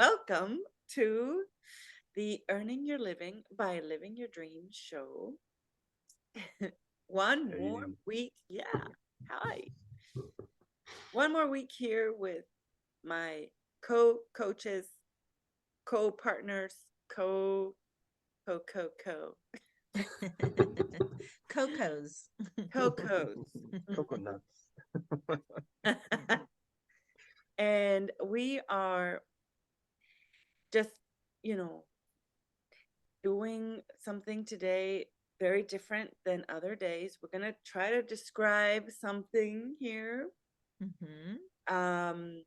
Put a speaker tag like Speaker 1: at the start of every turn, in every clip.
Speaker 1: welcome to the Earning Your Living by Living Your Dreams show. One more
Speaker 2: Hey,
Speaker 1: week. Yeah. Hi. One more week here with my co-coaches, co-partners, co.
Speaker 3: Cocos.
Speaker 1: Co-codes.
Speaker 2: coconuts.
Speaker 1: And we are just, you know, doing something today very different than other days. We're going to try to describe something here. Um,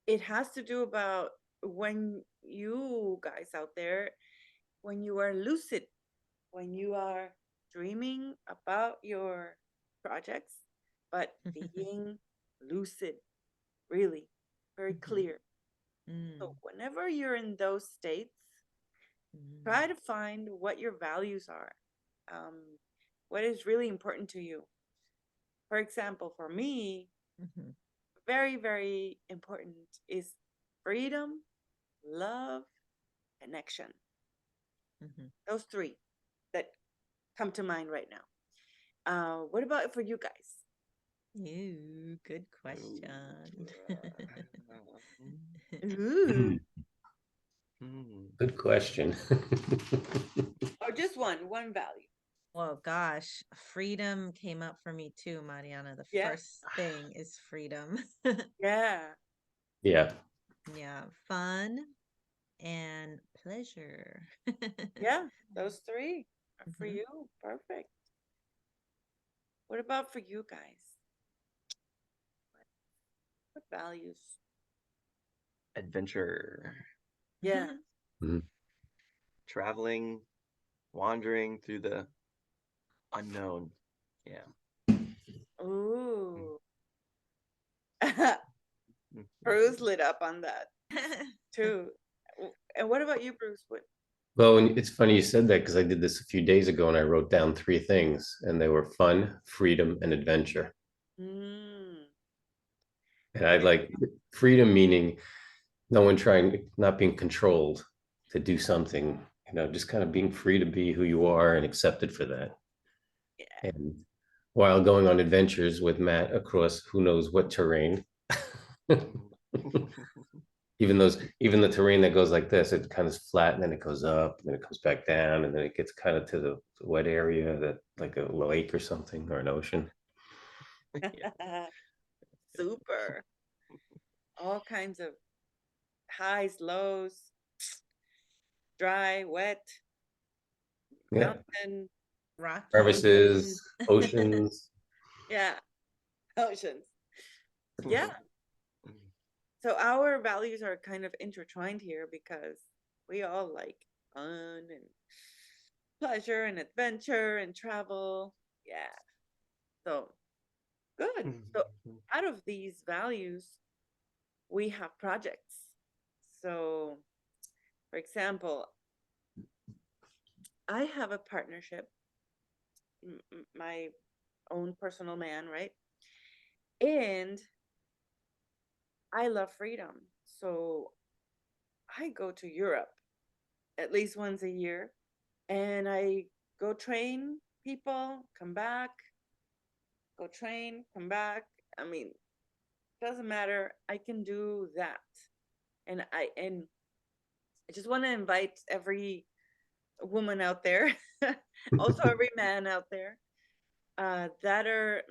Speaker 1: it has to do about when you guys out there, when you are lucid, when you are dreaming about your projects, but being lucid, really very clear. So whenever you're in those states, try to find what your values are, um, what is really important to you. For example, for me, very, very important is freedom, love, connection. Those three that come to mind right now. What about for you guys?
Speaker 3: Ooh, good question.
Speaker 1: Ooh.
Speaker 2: Good question.
Speaker 1: Or just one value.
Speaker 3: Well, gosh, freedom came up for me too, Mariana. The
Speaker 1: Yeah.
Speaker 3: first thing is freedom.
Speaker 1: Yeah.
Speaker 2: Yeah.
Speaker 3: Yeah, fun and pleasure.
Speaker 1: Yeah. Those three are for you. Perfect. What about for you guys? What values?
Speaker 2: Adventure.
Speaker 1: Yeah.
Speaker 2: Mhm. Traveling, wandering through the unknown. Yeah.
Speaker 1: Ooh.
Speaker 2: Mhm.
Speaker 1: Bruce lit up on that too. And what about you, Bruce? What?
Speaker 2: Well, it's funny you said that because I did this a few days ago and I wrote down three things, and they were fun, freedom, and adventure.
Speaker 1: Mm,
Speaker 2: And I like freedom, meaning no one trying, not being controlled to do something, just kind of being free to be who you are and accepted for that.
Speaker 1: yeah.
Speaker 2: And while going on adventures with Matt across who knows what terrain, even the terrain that goes like this, it kind of flat and then it goes up and then it comes back down and then it gets kind of to the wet area that like a lake or something or an ocean.
Speaker 1: Yeah. Super. All kinds of highs, lows, dry, wet,
Speaker 2: Yeah.
Speaker 1: mountain.
Speaker 3: Rocky.
Speaker 2: Crevices, oceans.
Speaker 1: Yeah. Oceans. Yeah. So our values are kind of intertwined here because we all like fun and pleasure and adventure and travel. Yeah. So good. So out of these values, we have projects. So, for example, I have a partnership, my own personal man, right? And I love freedom. So I go to Europe at least once a year and I go train people, come back, go train, come back. I mean, doesn't matter. I can do that. And I just want to invite every woman out there, also every man out there, that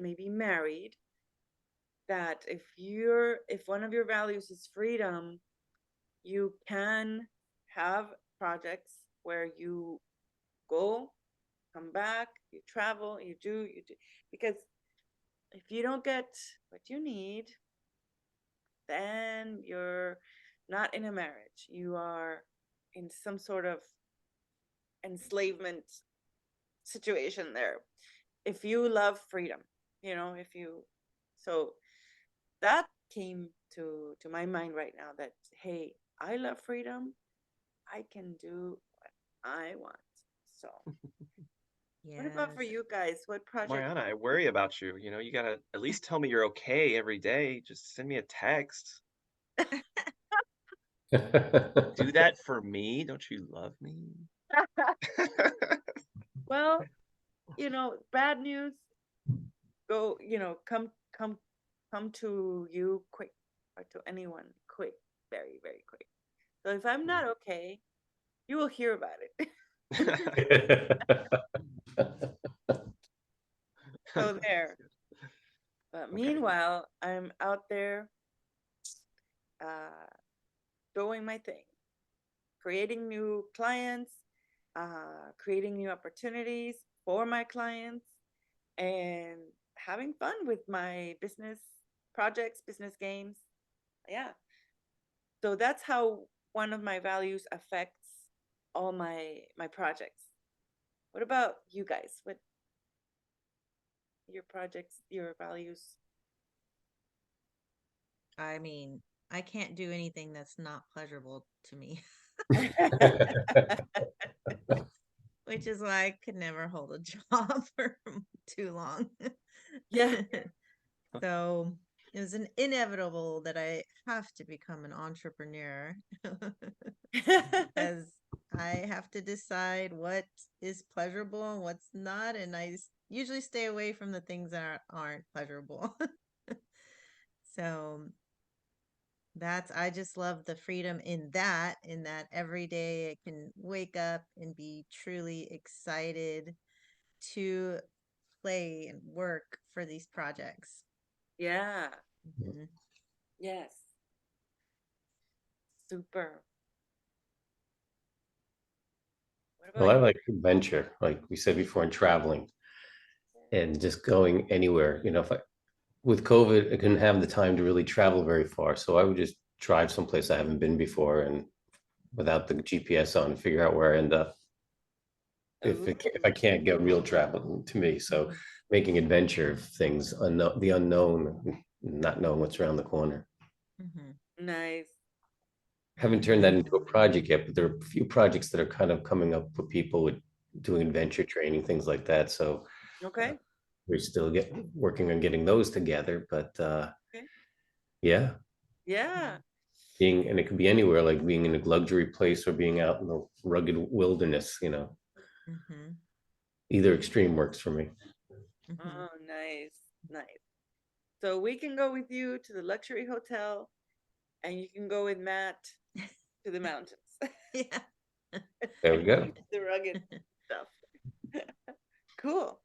Speaker 1: may be married, that if one of your values is freedom, you can have projects where you go, come back, you travel, you do, because if you don't get what you need, then you're not in a marriage. You are in some sort of enslavement situation there. If you love freedom, if you so that came to my mind right now that hey, I love freedom. I can do what I want. So what about for
Speaker 3: Yes.
Speaker 1: you guys? What project?
Speaker 4: Mariana, I worry about you. You gotta at least tell me you're okay every day. Just send me a text. Do that for me. Don't you love me?
Speaker 1: Well, bad news, go, come to you quick, or to anyone quick, very, very quick. So if I'm not okay, you will hear about it. So there. But meanwhile, I'm out there doing my thing, creating new clients, creating new opportunities for my clients, and having fun with my business projects, business games. Yeah. So that's how one of my values affects all my projects. What about you guys? What your projects, your values?
Speaker 3: I mean, I can't do anything that's not pleasurable to me, which is why I could never hold a job for too long.
Speaker 1: Yeah.
Speaker 3: So it was inevitable that I have to become an entrepreneur because I have to decide what is pleasurable and what's not, and I usually stay away from the things that aren't pleasurable. So I just love the freedom in that every day I can wake up and be truly excited to play and work for these projects.
Speaker 1: Yeah.
Speaker 3: Mhm.
Speaker 1: Yes. Super. What
Speaker 2: Well, I
Speaker 1: about
Speaker 2: like adventure, like we said before, and traveling and just going anywhere. If I with COVID, I couldn't have the time to really travel very far, so I would just drive someplace I haven't been before, and without the GPS on, figure out where I end up.
Speaker 1: you?
Speaker 2: If I can't get real travel to me, so making adventure things, the unknown, not knowing what's around the corner.
Speaker 3: Mhm.
Speaker 1: Nice.
Speaker 2: Haven't turned that into a project yet, but there are a few projects that are kind of coming up with people with doing adventure training, things like that. So
Speaker 1: Okay.
Speaker 2: we're still working on getting those together. But
Speaker 1: Okay.
Speaker 2: yeah,
Speaker 1: Yeah.
Speaker 2: and it could be anywhere, like being in a luxury place or being out in the rugged wilderness.
Speaker 3: Mhm.
Speaker 2: Either extreme works for me.
Speaker 3: Mhm.
Speaker 1: Oh, nice. Nice. So we can go with you to the luxury hotel, and you can go with Matt to the mountains.
Speaker 3: Yeah.
Speaker 2: There we go.
Speaker 1: The rugged stuff. Cool.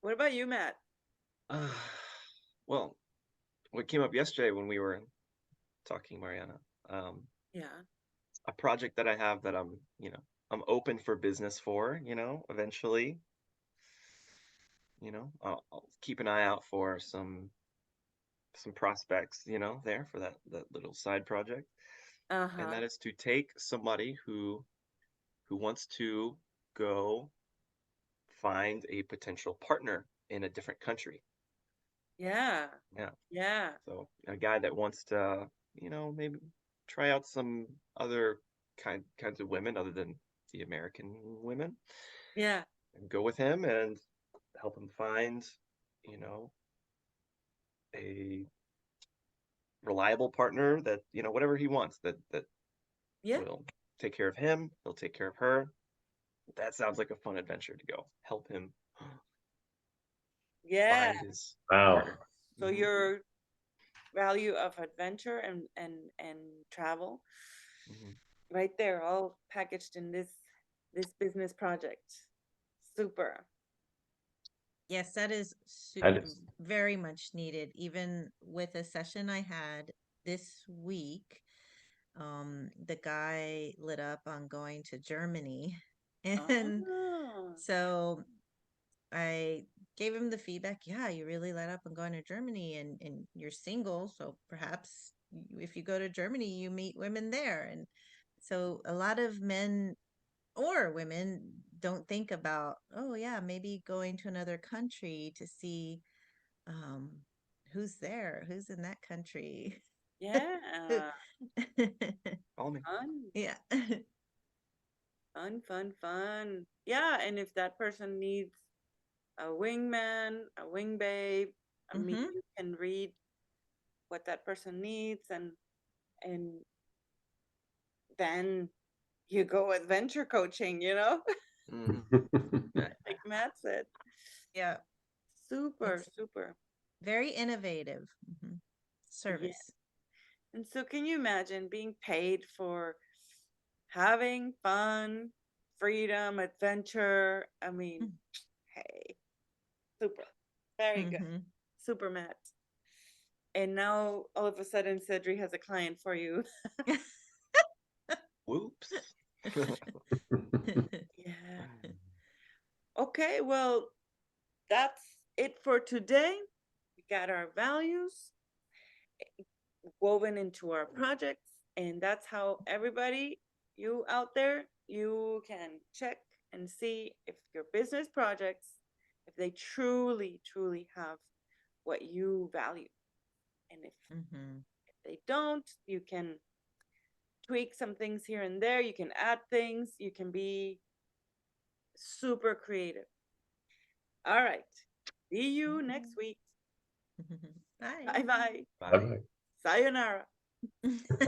Speaker 1: What about you, Matt?
Speaker 4: Uh, well, what came up yesterday when we were talking, Mariana, um,
Speaker 1: Yeah.
Speaker 4: a project that I have that I'm open for business for, eventually, I'll keep an eye out for some prospects, there for that little side project. And
Speaker 1: Uh-huh.
Speaker 4: that is to take somebody who wants to go find a potential partner in a different country.
Speaker 1: Yeah.
Speaker 4: Yeah.
Speaker 1: Yeah.
Speaker 4: So a guy that wants to, maybe try out some other kinds of women other than the American women,
Speaker 1: Yeah.
Speaker 4: and go with him and help him find, you know, a reliable partner that, whatever he wants, that
Speaker 1: Yeah.
Speaker 4: will take care of him, he'll take care of her. That sounds like a fun adventure to go help him
Speaker 1: Yeah.
Speaker 4: find his
Speaker 2: Wow.
Speaker 4: partner.
Speaker 1: So
Speaker 4: Mhm,
Speaker 1: your value of adventure and travel
Speaker 4: mhm.
Speaker 1: right there, all packaged in this business project. Super.
Speaker 3: Yes, that is
Speaker 2: That is
Speaker 3: very much needed. Even with a session I had this week, the guy lit up on going to Germany. And
Speaker 1: Oh.
Speaker 3: so I gave him the feedback. Yeah, you really let up on going to Germany, and you're single. So perhaps if you go to Germany, you meet women there. And so a lot of men or women don't think about, oh, yeah, maybe going to another country to see um, who's there, who's in that country.
Speaker 1: Yeah.
Speaker 4: Follow me.
Speaker 1: Fun.
Speaker 3: Yeah.
Speaker 1: Fun, fun, fun. Yeah, and if that person needs a wingman, a wing babe, I mean,
Speaker 3: Hmm.
Speaker 1: you can read what that person needs and and then you go adventure coaching,
Speaker 4: Mhm.
Speaker 1: like Matt said.
Speaker 3: Yeah.
Speaker 1: Super,
Speaker 3: It's
Speaker 1: super.
Speaker 3: very innovative. Service.
Speaker 1: And so can you imagine being paid for having fun, freedom, adventure? I mean,
Speaker 3: Mm.
Speaker 1: hey, super. Very good.
Speaker 3: Mhm.
Speaker 1: Super, Matt. And now all of a sudden Cedric has a client for you.
Speaker 4: Whoops.
Speaker 1: Yeah. Okay, well, that's it for today. We got our values woven into our projects, and that's how everybody, you out there, you can check and see if your business projects, if they truly, truly have what you value. And if
Speaker 3: Mhm.
Speaker 1: they don't, you can tweak some things here and there. You can add things. You can be super creative. All right. See you next week.
Speaker 3: Bye.
Speaker 1: Bye bye.
Speaker 4: Bye.
Speaker 2: Bye-bye.
Speaker 1: Sayonara.